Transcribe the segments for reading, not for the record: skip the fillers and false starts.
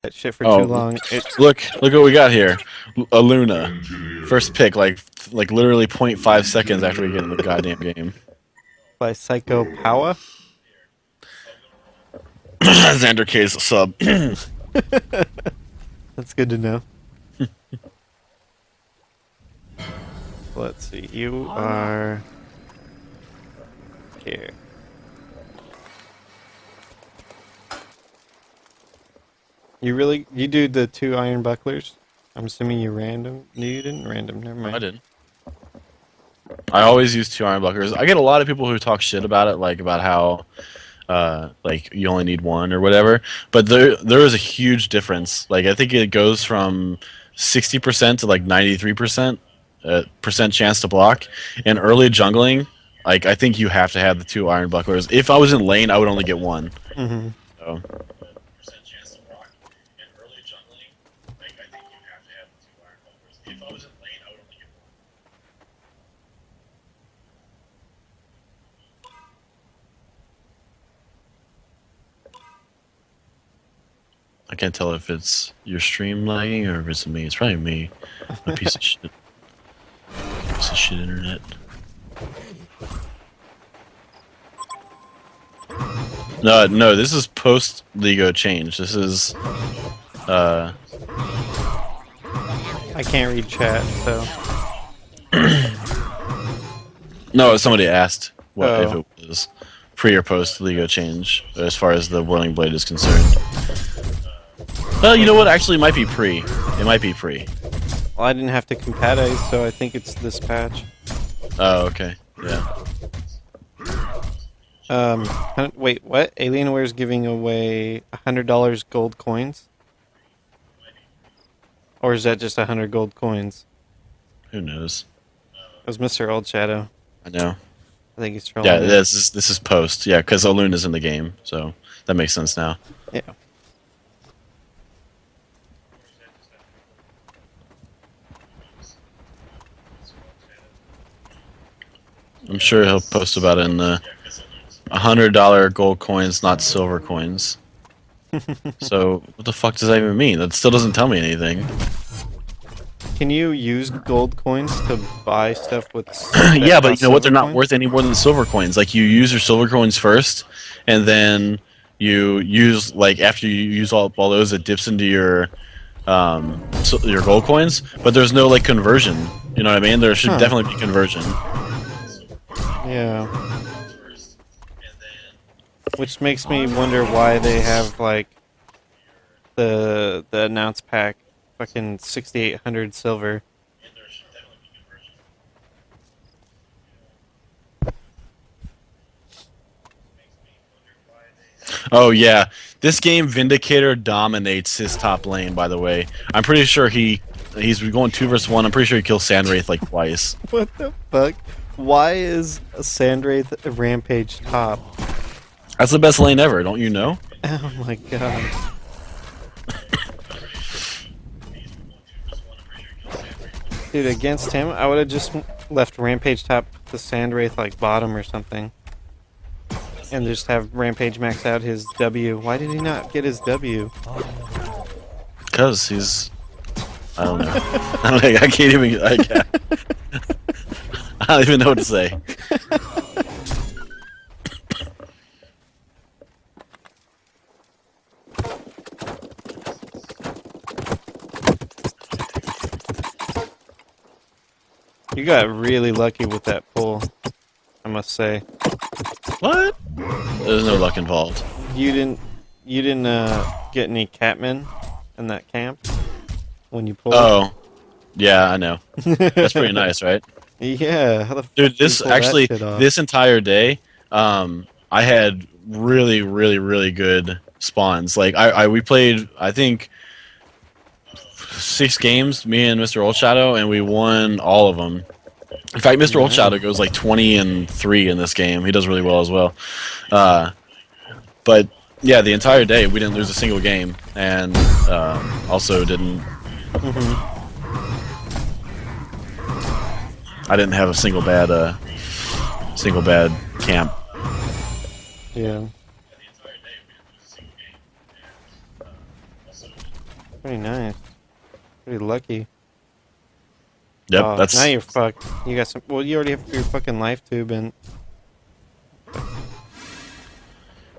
that shit for Oh, too long. look what we got here. A Luna. First pick, like literally .5 seconds after we get in the goddamn game. By Psycho Power. Xander K's sub. That's good to know. Let's see. You are here. You do the 2 iron bucklers? I'm assuming you random. No, you didn't random. Never I mind. didn't. I always use 2 iron blockers. I get a lot of people who talk shit about it, like about how like you only need one or whatever. But there is a huge difference. Like I think it goes from 60% to like 93% percent chance to block. In early jungling, like I think you have to have the 2 iron bucklers. If I was in lane, I would only get one. Hmm. So. I can't tell if it's your stream lagging or if it's me. It's probably me. A piece of shit. Piece of shit internet. No, this is post Lego change. This is I can't read chat, so. no, somebody asked what if Oh. it was pre or post Lego change as far as the Whirling Blade is concerned. Well, you know what? Actually, it might be pre. It might be pre. Well, I didn't have to compatize, so I think it's this patch. Oh, okay. Yeah. Wait, what? Alienware's giving away $100 gold coins? Or is that just 100 gold coins? Who knows? It was Mr. Old Shadow. I know. I think he's trolling Yeah, me. this is post. Yeah, because Oluna's in the game, so that makes sense now. Yeah. I'm sure he'll post about it in the $100 gold coins, not silver coins. So what the fuck does that even mean? That still doesn't tell me anything. Can you use gold coins to buy stuff with Yeah, that but costs you know what? They're silver not coins? worth any more than silver coins. Like you use your silver coins first, and then you use like after you use all those, it dips into your your gold coins. But there's no like conversion. You know what I mean? There should Huh. definitely be conversion. Yeah. Which makes me wonder why they have like the announce pack fucking 6,800 silver. Oh yeah, this game Vindicator dominates his top lane. By the way, I'm pretty sure he's going 2 versus 1. I'm pretty sure he kills Sandwraith like twice. What the fuck? Why is a Sandwraith a Rampage top? That's the best lane ever, don't you know? Oh my god. Dude, against him, I would have just left Rampage top the Sandwraith like bottom or something. And just have Rampage max out his W. Why did he not get his W? Because he's, I don't know. I can't even. I don't even know what to say. You got really lucky with that pull, I must say. What? There's no luck involved. You didn't get any catmen in that camp when you pulled. Oh, yeah, I know. That's pretty nice, right? Yeah, how the fuck Dude, do you this pull that actually, shit off? this entire day, I had really good spawns. Like we played, I think 6 games, me and Mr. Old Shadow, and we won all of them. In fact, Mr. Old Shadow goes like 20-3 in this game. He does really well as well. But yeah, the entire day we didn't lose a single game, and also didn't. I didn't have a single bad camp. Yeah. Pretty nice. Pretty lucky. Yep, Oh, now that's you're fucked. You got some. Well, you already have your fucking life tube, and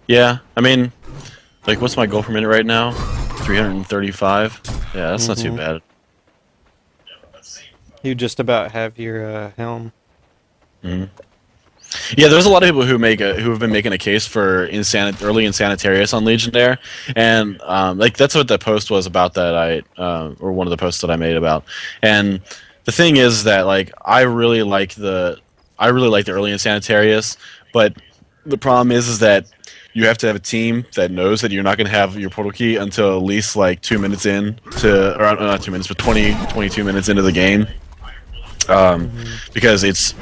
yeah. I mean, like, what's my goal per minute right now? 335. Yeah, that's not too bad. you just about have your helm. Hmm. Yeah, there's a lot of people who have been making a case for early Insanitarius on Legionnaire, and like that's what the post was about that or one of the posts that I made about. And the thing is that like I really like the early Insanitarius, but the problem is that you have to have a team that knows that you're not going to have your portal key until at least like 2 minutes in to, or not 2 minutes, but 22 minutes into the game. Because it's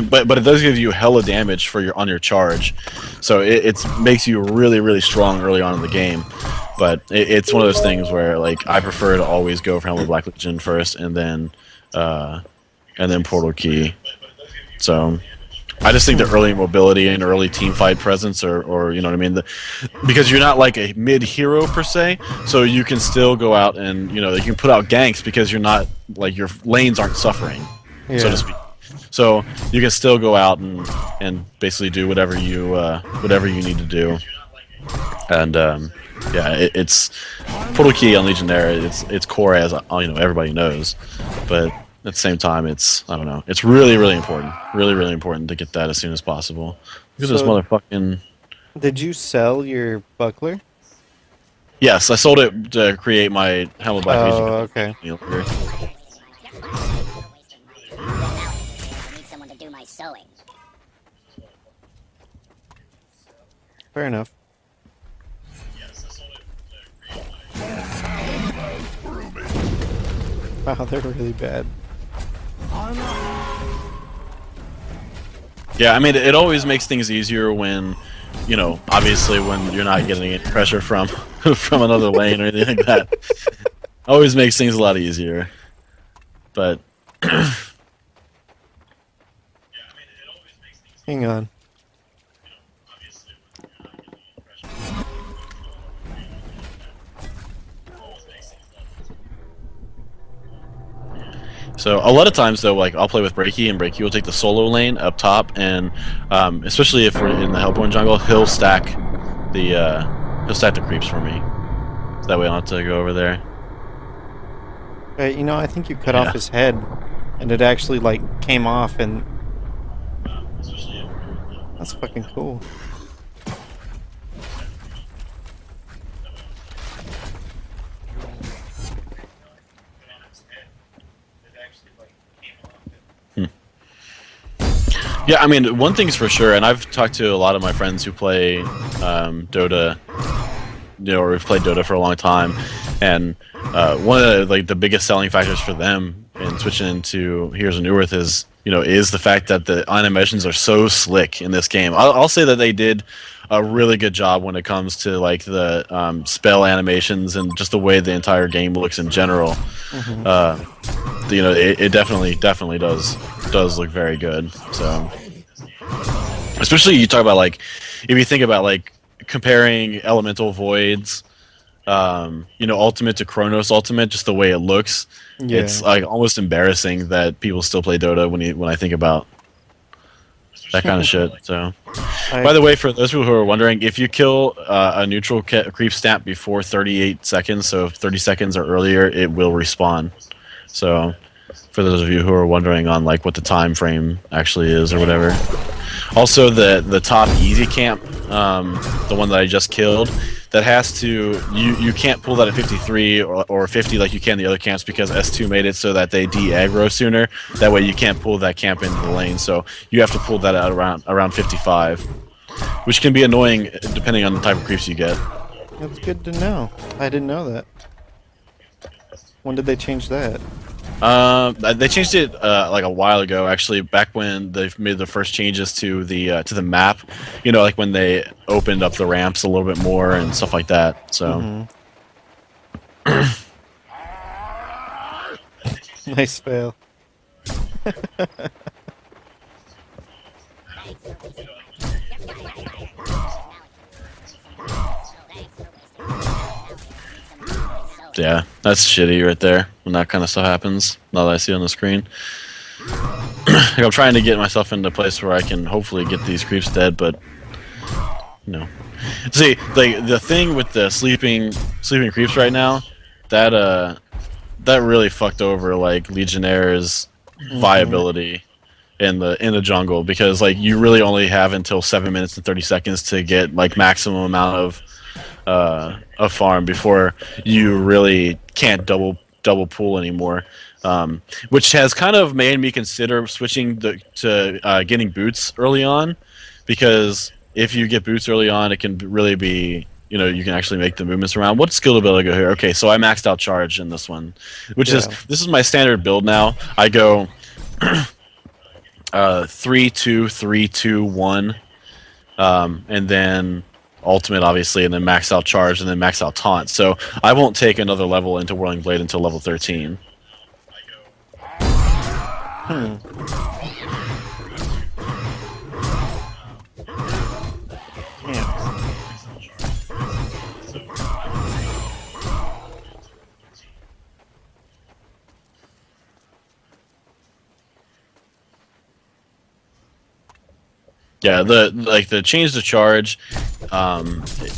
but it does give you hella damage for your charge, so it makes you really strong early on in the game. But it's one of those things where like I prefer to always go for Helm of Black Legion first and then portal key. So I just think the early mobility and early team fight presence, or you know what I mean, because you're not like a mid hero per se, so you can still go out and you can put out ganks because you're not like your lanes aren't suffering, so to speak. So you can still go out and basically do whatever you need to do. And yeah, it's portal key on Legionnaire. It's core, as everybody knows, but at the same time, I don't know. It's really important, really important to get that as soon as possible. Look at this motherfucking. Did you sell your buckler? Yes, I sold it to create my Helm of Black Legion. Oh, okay. Fair enough. Wow, they're really bad. Yeah, I mean, it always makes things easier when, obviously when you're not getting any pressure from from another lane or anything like that. Always makes things a lot easier. But Hang on. so a lot of times though, like I'll play with Breaky, and Breaky will take the solo lane up top, and especially if we're in the Hellborn jungle, he'll stack the creeps for me. So that way I don't have to go over there. I think you cut off his head, and it actually like came off, and that's fucking cool. Yeah, I mean, one thing's for sure, and I've talked to a lot of my friends who play Dota, or who've played Dota for a long time, and one of the biggest selling factors for them in switching into Heroes of New Earth is the fact that the animations are so slick in this game. I'll say that they did a really good job when it comes to like the spell animations and just the way the entire game looks in general. It definitely does look very good. So, especially you talk about like, if you think about like comparing Elemental Voids, Ultimate to Chronos Ultimate, just the way it looks, it's like almost embarrassing that people still play Dota when I think about that kind of shit. So, by the way, for those people who are wondering, if you kill a neutral creep snap before 38 seconds, so if 30 seconds or earlier, it will respawn. So, for those of you who are wondering on like what the time frame actually is or whatever. Also, the top easy camp, the one that I just killed, that has to you can't pull that at 53 or 50 like you can the other camps, because S2 made it so that they de-aggro sooner. That way you can't pull that camp into the lane, so you have to pull that out around 55, which can be annoying depending on the type of creeps you get. That's good to know. I didn't know that. When did they change that? They changed it like a while ago, actually, back when they made the first changes to the map. Like when they opened up the ramps a little bit more and stuff like that. So, Nice fail. Yeah, that's shitty right there when that kind of stuff happens. Now that I see on the screen, like I'm trying to get myself into a place where I can hopefully get these creeps dead, but no. See, like the thing with the sleeping creeps right now, that that really fucked over like Legionnaire's viability in the jungle, because like you really only have until 7 minutes and 30 seconds to get like maximum amount of farm before you really can't double pull anymore, which has kind of made me consider switching to getting boots early on, because if you get boots early on, it can really be, you can actually make the movements around. What skill ability I go here? Okay, so I maxed out charge in this one, which this is my standard build now. I go 3-2-3-2-1, and then ultimate obviously, and then max out charge, and then max out taunt. So I won't take another level into Whirling Blade until level 13. Yeah, the change to charge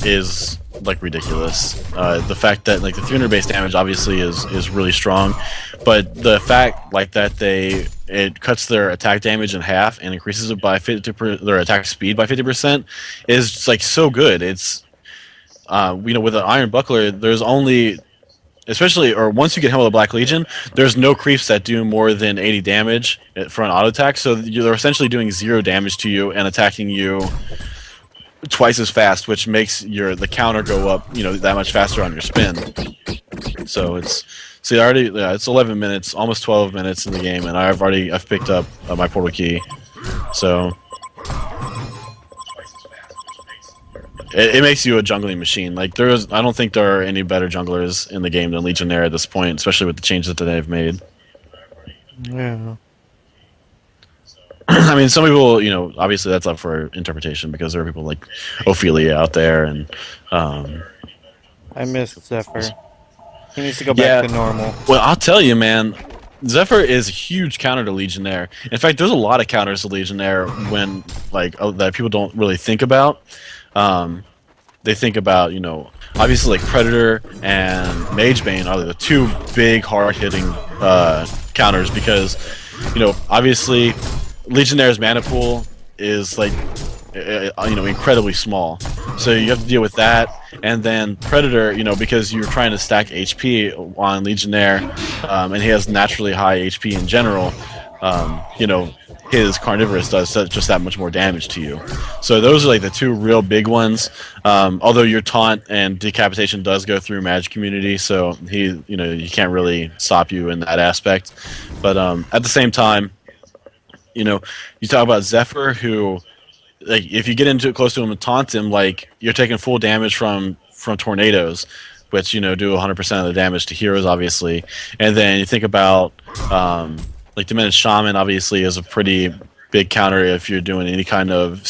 is like ridiculous. The fact that like the 300 base damage obviously is really strong, but the fact like that it cuts their attack damage in half and increases it by 50%, their attack speed by 50% is just, like so good. It's with an Iron Buckler, there's only, especially, or once you get hit with a Black Legion, there's no creeps that do more than 80 damage for an auto attack, so they're essentially doing 0 damage to you and attacking you twice as fast, which makes the counter go up, that much faster on your spin. So it's it's 11 minutes, almost 12 minutes in the game, and I've picked up my portal key, so. It makes you a jungling machine. Like I don't think there are any better junglers in the game than Legionnaire at this point, especially with the changes that they've made. Yeah. I mean, some people, obviously that's up for interpretation, because there are people like Ophelia out there, and I miss Zephyr. He needs to go back to normal. Well, I'll tell you, man. Zephyr is a huge counter to Legionnaire. In fact, there's a lot of counters to Legionnaire when that people don't really think about. They think about, obviously like Predator and Magebane are the two big hard-hitting counters, because, obviously Legionnaire's mana pool is like, incredibly small. So you have to deal with that, and then Predator, because you're trying to stack HP on Legionnaire, and he has naturally high HP in general, his Carnivorous does just that much more damage to you. So those are like the two real big ones. Although your Taunt and Decapitation does go through Magic Community, so he can't really stop you in that aspect. But at the same time, you talk about Zephyr, who, like, if you get into close to him and taunt him, like, you're taking full damage from tornadoes, which do 100% of the damage to heroes, obviously. And then you think about like Diminished Shaman, obviously, is a pretty big counter if you're doing any kind of